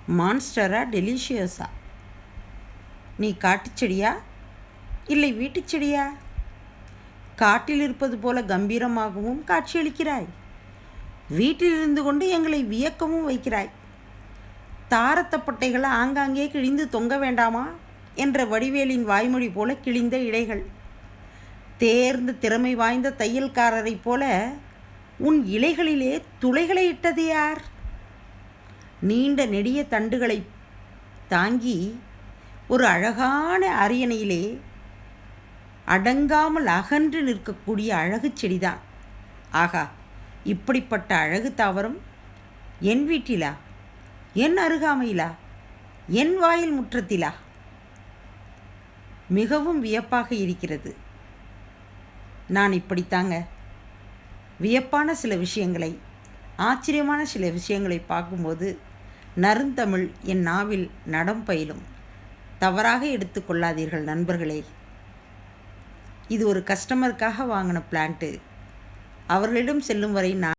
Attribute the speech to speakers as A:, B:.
A: மான்ஸ்டரா டெலிஷியஸா? நீ காட்டுச்செடியா இல்லை வீட்டுச் செடியா? காட்டில் இருப்பது போல கம்பீரமாகவும் காட்சியளிக்கிறாய். வீட்டில் இருந்து கொண்டு எங்களை வியக்கவும் வைக்கிறாய். தாரத்தப்பட்டைகள் ஆங்காங்கே கிழிந்து தொங்க வேண்டாமா என்ற வடிவேலின் வாய்மொழி போல கிழிந்த இலைகள். தேர்ந்த திறமை வாய்ந்த தையல்காரரைப் போல உன் இலைகளிலே துளைகளை இட்டது யார்? நீண்ட நெடிய தண்டுகளை தாங்கி ஒரு அழகான அரியணையிலே அடங்காமல் அகன்று நிற்கக்கூடிய அழகு செடிதான். ஆகா, இப்படிப்பட்ட அழகு தாவரம் என் வீட்டிலா, என் அருகாமையிலா, என் வாயில் முற்றத்திலா? மிகவும் வியப்பாக இருக்கிறது. நான் இப்படித்தாங்க வியப்பான சில விஷயங்களை, ஆச்சரியமான சில விஷயங்களை பார்க்கும்போது நறுந்தமிழ் என் நாவில் நடம் பயிலும். தவறாக எடுத்துக்கொள்ளாதீர்கள் நண்பர்களே. இது ஒரு கஸ்டமருக்காக வாங்கின பிளான்ட்டு. அவர்களிடம் செல்லும் வரை நான்